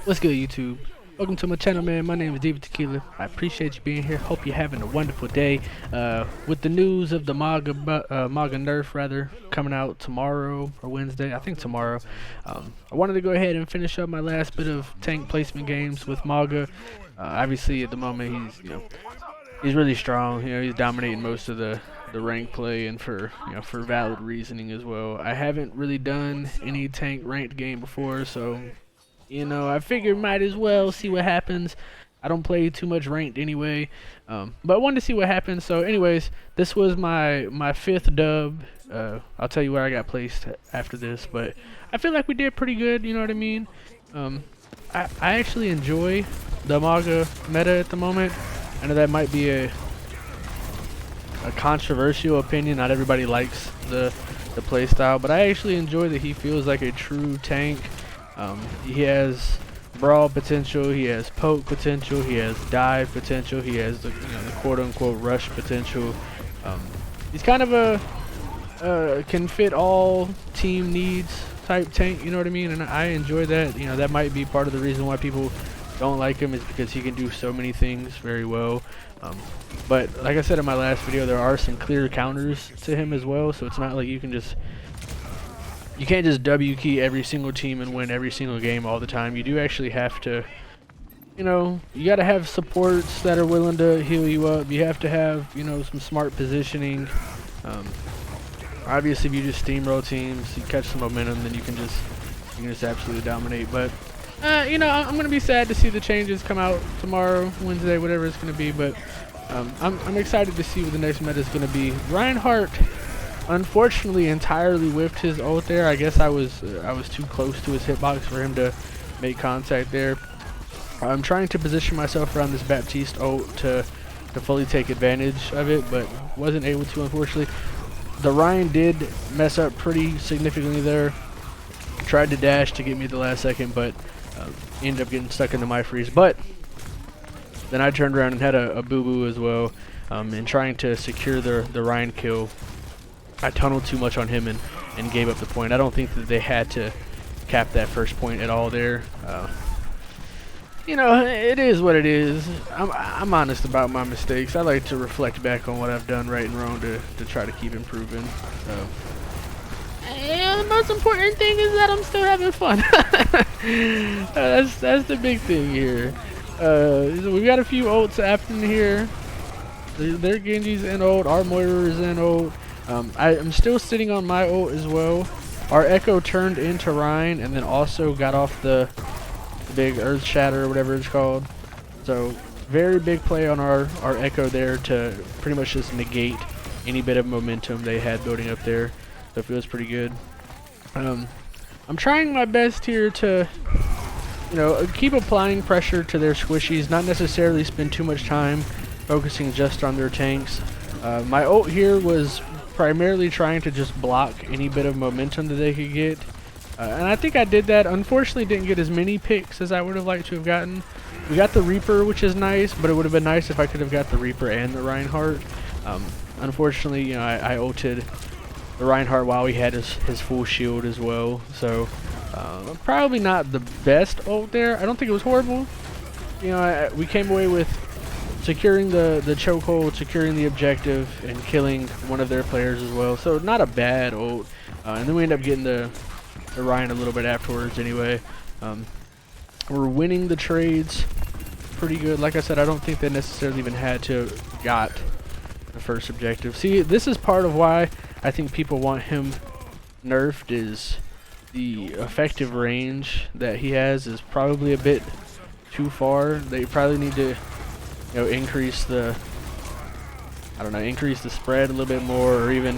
What's good, YouTube? Welcome to my channel, man. My name is DivaTequila. I appreciate you being here. Hope you're having a wonderful day. With the news of the MAUGA nerf, rather, coming out tomorrow or Wednesday, I think tomorrow. I wanted to go ahead and finish up my last bit of tank placement games with MAUGA. Obviously, at the moment, he's really strong. He's dominating most of the rank play, and for for valid reasoning as well. I haven't really done any tank ranked game before, so I figured might as well see what happens. I don't play too much ranked anyway, but I wanted to see what happens. So, anyways, this was my fifth dub. I'll tell you where I got placed after this, but I feel like we did pretty good. You know what I mean? I actually enjoy the MAUGA meta at the moment. I know that might be a controversial opinion. Not everybody likes the playstyle, but I actually enjoy that he feels like a true tank. He has brawl potential, he has poke potential, he has dive potential, he has the quote-unquote rush potential. He's kind of a can fit all team needs type tank, you know what I mean? And I enjoy that. That might be part of the reason why people don't like him, is because he can do so many things very well. But like I said in my last video, there are some clear counters to him as well, so it's not like you can't just W key every single team and win every single game all the time. You do actually have to, you gotta have supports that are willing to heal you up. You have to have, some smart positioning. Obviously, if you just steamroll teams, you catch some momentum, then you can just absolutely dominate. But I'm gonna be sad to see the changes come out tomorrow, Wednesday, whatever it's gonna be. But I'm excited to see what the next meta is gonna be. Reinhardt, unfortunately, entirely whiffed his ult there. I guess I was too close to his hitbox for him to make contact there. I'm trying to position myself around this Baptiste ult to fully take advantage of it, but wasn't able to, unfortunately. The Ryan did mess up pretty significantly there. Tried to dash to get me the last second, but ended up getting stuck into my freeze. But then I turned around and had a boo-boo as well, and trying to secure the Ryan kill. I tunneled too much on him and gave up the point. I don't think that they had to cap that first point at all there. It is what it is. I'm honest about my mistakes. I like to reflect back on what I've done right and wrong to try to keep improving. And the most important thing is that I'm still having fun. That's the big thing here. So we've got a few ults happening here. Their Genji's in ult, our Moira is in ult. I'm still sitting on my ult as well. Our Echo turned into Ryan and then also got off the big Earth Shatter or whatever it's called. So very big play on our Echo there to pretty much just negate any bit of momentum they had building up there. So it feels pretty good. I'm trying my best here to keep applying pressure to their squishies, not necessarily spend too much time focusing just on their tanks. My ult here was primarily trying to just block any bit of momentum that they could get, and I think I did that. Unfortunately, didn't get as many picks as I would have liked to have gotten. We got the Reaper, which is nice, but it would have been nice if I could have got the Reaper and the Reinhardt. Unfortunately, I ulted the Reinhardt while he had his full shield as well, so probably not the best ult there. I don't think it was horrible. We came away with securing the chokehold, securing the objective, and killing one of their players as well. So not a bad ult. And then we end up getting the Ryan a little bit afterwards anyway. We're winning the trades pretty good. Like I said, I don't think they necessarily even had to got the first objective. See, this is part of why I think people want him nerfed, is the effective range that he has is probably a bit too far. They probably need to increase the spread a little bit more, or even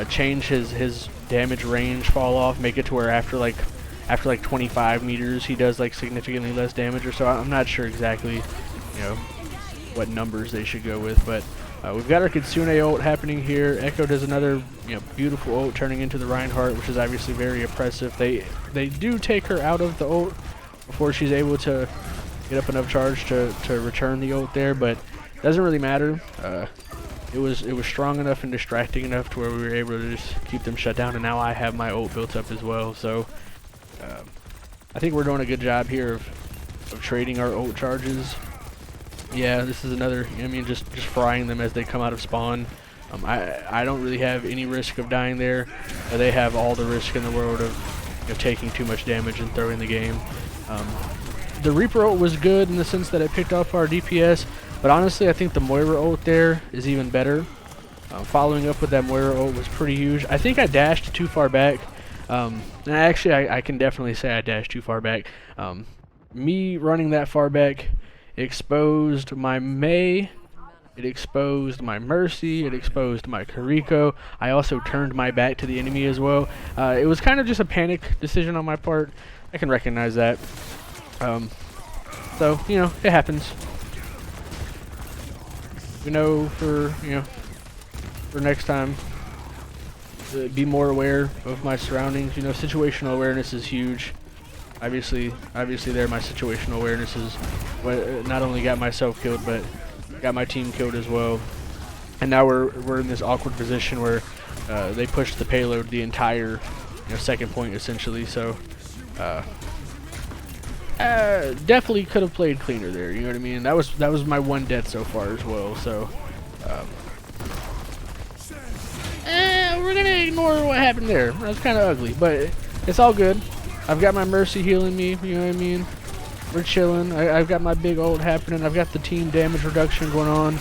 change his damage range fall off, make it to where after like 25 meters he does like significantly less damage or so. I'm not sure exactly what numbers they should go with, but we've got our Kitsune ult happening here. Echo does another beautiful ult turning into the Reinhardt, which is obviously very oppressive. They do take her out of the ult before she's able to get up enough charge to return the ult there, but doesn't really matter. It was strong enough and distracting enough to where we were able to just keep them shut down, and now I have my ult built up as well. So I think we're doing a good job here of of trading our ult charges. Yeah, this is another, I mean, just frying them as they come out of spawn. I don't really have any risk of dying there. They have all the risk in the world of taking too much damage and throwing the game. The Reaper ult was good in the sense that it picked up our DPS, but honestly I think the Moira ult there is even better. Following up with that Moira ult was pretty huge. I think I dashed too far back. Actually, I can definitely say I dashed too far back. Me running that far back exposed my Mei, it exposed my Mercy, it exposed my Kiriko. I also turned my back to the enemy as well. It was kind of just a panic decision on my part. I can recognize that. So, it happens. We know for next time, be more aware of my surroundings. Situational awareness is huge. Obviously there my situational awareness is what not only got myself killed, but got my team killed as well. And now we're in this awkward position where they pushed the payload the entire second point essentially. So definitely could have played cleaner there. You know what I mean? That was my one death so far as well. So we're gonna ignore what happened there. That's kind of ugly, but it's all good. I've got my Mercy healing me, you know what I mean? We're chilling. I've got my big ult happening. I've got the team damage reduction going on.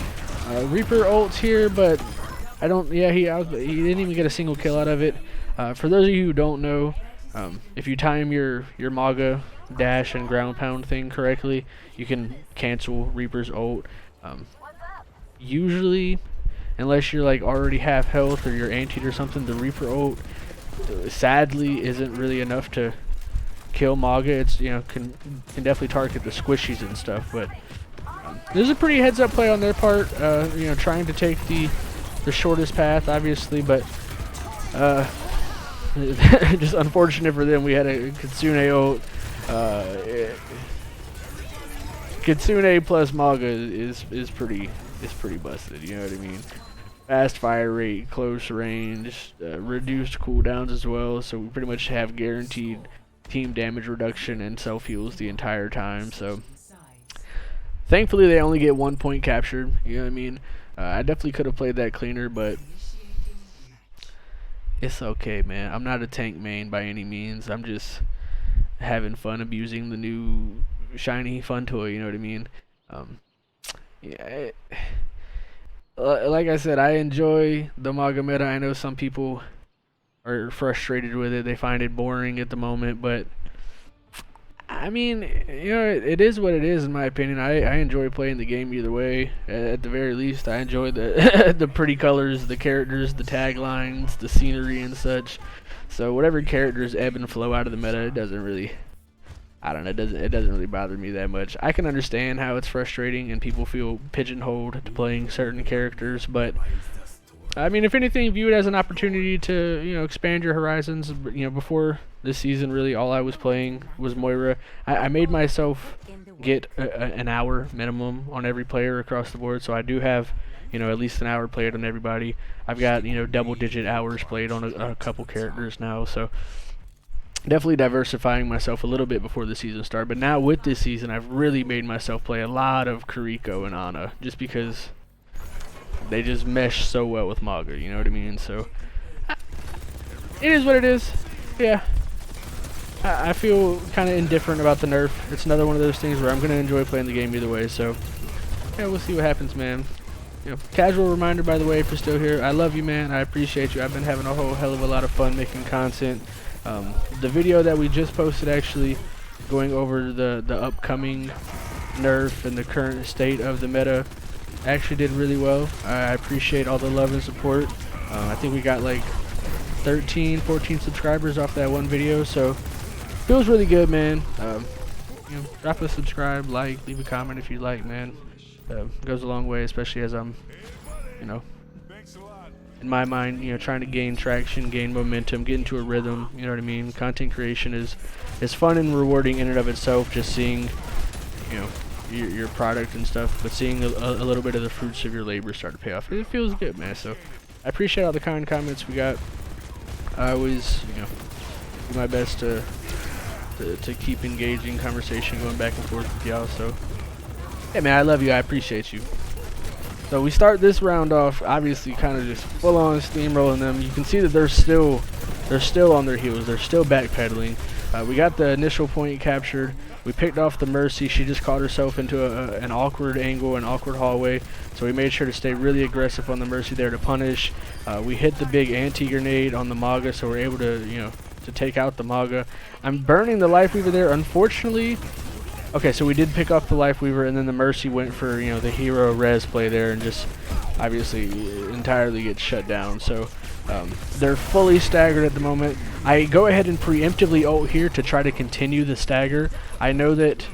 Reaper ult's here, but I don't. Yeah, he didn't even get a single kill out of it. For those of you who don't know, if you time your MAUGA dash and ground pound thing correctly, you can cancel Reaper's ult. Usually, unless you're like already half health or you're antied or something, the Reaper ult sadly isn't really enough to kill MAUGA. It's can definitely target the squishies and stuff, but this is a pretty heads up play on their part. Trying to take the shortest path, obviously, but just unfortunate for them. We had a Kitsune ult. Kitsune plus MAUGA is pretty busted. You know what I mean? Fast fire rate, close range, reduced cooldowns as well. So we pretty much have guaranteed team damage reduction and self heals the entire time. So thankfully they only get 1 point captured. You know what I mean? I definitely could have played that cleaner, but it's okay, man. I'm not a tank main by any means. I'm just having fun abusing the new shiny fun toy. You know what I mean? Yeah. Like I said, I enjoy the MAUGA meta. I know some people are frustrated with it. They find it boring at the moment, but I mean, it is what it is in my opinion. I enjoy playing the game either way. At the very least, I enjoy the the pretty colors, the characters, the taglines, the scenery and such. So whatever characters ebb and flow out of the meta, it doesn't really, I don't know, it doesn't really bother me that much. I can understand how it's frustrating and people feel pigeonholed to playing certain characters, but I mean, if anything, view it as an opportunity to expand your horizons. Before this season, really all I was playing was Moira. I made myself get an hour minimum on every player across the board, so I do have at least an hour played on everybody. I've got double-digit hours played on a couple characters now, so definitely diversifying myself a little bit before the season started. But now with this season, I've really made myself play a lot of Kiriko and Ana, just because they just mesh so well with MAUGA, you know what I mean? So it is what it is. Yeah, I feel kind of indifferent about the nerf. It's another one of those things where I'm gonna enjoy playing the game either way. So yeah, we'll see what happens, man. Casual reminder, by the way, if you're still here, I love you, man. I appreciate you. I've been having a whole hell of a lot of fun making content. The video that we just posted, actually going over the upcoming nerf and the current state of the meta, actually did really well. I appreciate all the love and support. I think we got like 13, 14 subscribers off that one video, so feels really good, man. Drop a subscribe, like, leave a comment if you like, man. Goes a long way, especially as I'm, in my mind, trying to gain traction, gain momentum, get into a rhythm. You know what I mean? Content creation is fun and rewarding in and of itself. Just seeing, your product and stuff, but seeing a little bit of the fruits of your labor start to pay off, it feels good, man. So I appreciate all the kind comments we got. I always do my best to to keep engaging conversation going back and forth with y'all. So hey man, I love you, I appreciate you. So we start this round off obviously kind of just full on steamrolling them. You can see that they're still on their heels, they're still backpedaling. We got the initial point captured. We picked off the Mercy. She just caught herself into an awkward angle, an awkward hallway. So we made sure to stay really aggressive on the Mercy there to punish. We hit the big anti-grenade on the Mauga, so we're able to, you know, to take out the Mauga. I'm burning the Life Weaver there, unfortunately. Okay, so we did pick off the Life Weaver, and then the Mercy went for, you know, the hero res play there, and just obviously entirely gets shut down. So they're fully staggered at the moment. I go ahead and preemptively ult here to try to continue the stagger. I know that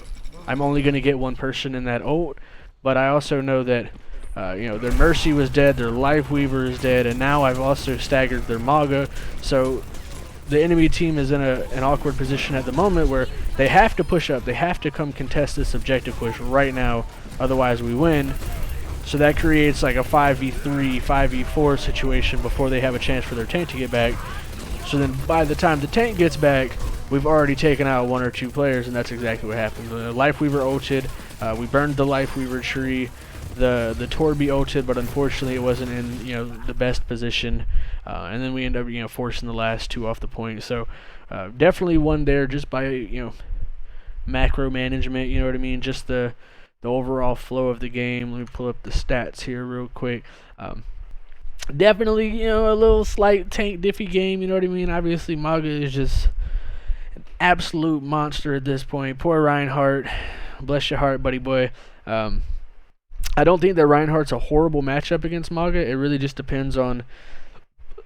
I'm only going to get one person in that ult, but I also know that you know, their Mercy was dead, their Life Weaver is dead, and now I've also staggered their Mauga. So the enemy team is in an awkward position at the moment where they have to push up, they have to come contest this objective push right now, otherwise we win. So that creates like a 5v3, 5v4 situation before they have a chance for their tank to get back. So then by the time the tank gets back, we've already taken out one or two players, and that's exactly what happened. The Life Weaver ulted, we burned the Life Weaver tree, the Torby ulted, but unfortunately it wasn't in, you know, the best position, and then we end up, you know, forcing the last two off the point. So definitely won there just by, you know, macro management, you know what I mean, just the overall flow of the game. Let me pull up the stats here real quick. Definitely, you know, a little slight tank diffy game, you know what I mean. Obviously Mauga is just an absolute monster at this point. Poor Reinhardt, bless your heart, buddy boy. I don't think that Reinhardt's a horrible matchup against Mauga. It really just depends on,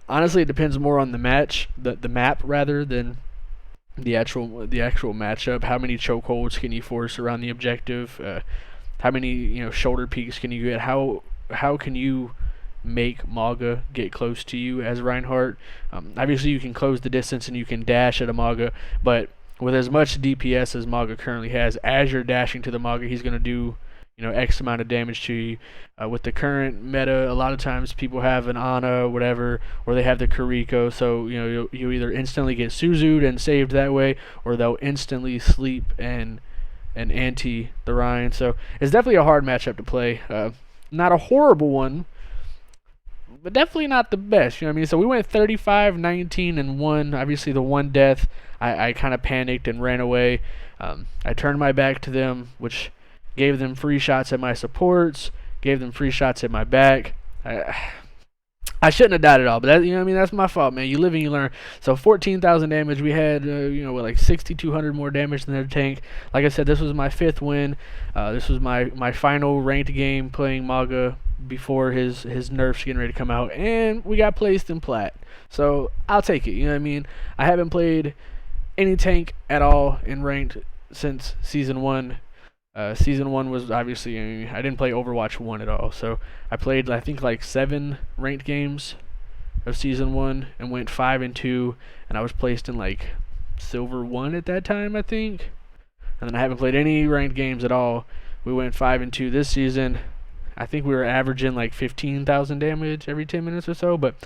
honestly, it depends more on the match, the map rather than the actual matchup. How many chokeholds can you force around the objective? How many, you know, shoulder peeks can you get? How can you make Mauga get close to you as Reinhardt? Obviously you can close the distance and you can dash at a Mauga, but with as much DPS as Mauga currently has, as you're dashing to the Mauga, he's going to do, you know, X amount of damage to you. With the current meta, a lot of times people have an Ana, whatever, or they have the Kuriko, so, you know, you either instantly get Suzu'd and saved that way, or they'll instantly sleep and anti the Ryan. So it's definitely a hard matchup to play. Not a horrible one, but definitely not the best, you know what I mean? So we went 35, 19, and 1. Obviously the one death, I kind of panicked and ran away. I turned my back to them, which gave them free shots at my supports, gave them free shots at my back. I shouldn't have died at all, but that, you know what I mean, that's my fault, man. You live and you learn. So 14,000 damage. We had, you know, like 6,200 more damage than their tank. Like I said, this was my 5th win. This was my final ranked game playing Mauga before his nerfs getting ready to come out, and we got placed in plat. So I'll take it, you know what I mean? I haven't played any tank at all in ranked since season 1. Season 1 was obviously, I mean, I didn't play Overwatch 1 at all, so I played, I think, like 7 ranked games of season 1 and went 5-2, and I was placed in like silver 1 at that time, I think. And then I haven't played any ranked games at all. We went 5-2 this season. I think we were averaging like 15,000 damage every 10 minutes or so, but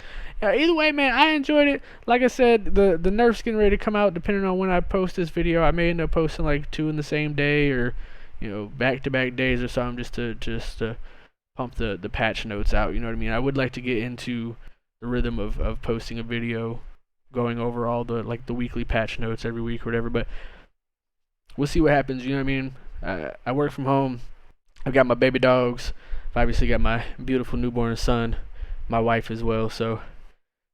either way, man, I enjoyed it. Like I said, the nerfs getting ready to come out. Depending on when I post this video, I may end up posting like 2 in the same day, or, you know, back-to-back days or something, just to pump the patch notes out, you know what I mean? I would like to get into the rhythm of posting a video, going over all the, like, the weekly patch notes every week or whatever, but we'll see what happens, you know what I mean? I work from home. I've got my baby dogs. I've obviously got my beautiful newborn son, my wife as well, so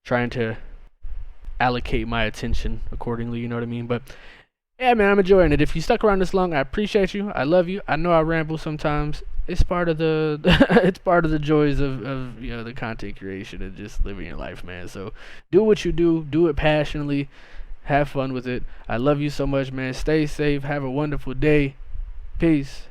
trying to allocate my attention accordingly, you know what I mean? But yeah, man, I'm enjoying it. If you stuck around this long, I appreciate you. I love you. I know I ramble sometimes. It's part of the it's part of the joys of, you know, the content creation and just living your life, man. So do what you do it passionately, have fun with it. I love you so much, man. Stay safe. Have a wonderful day. Peace.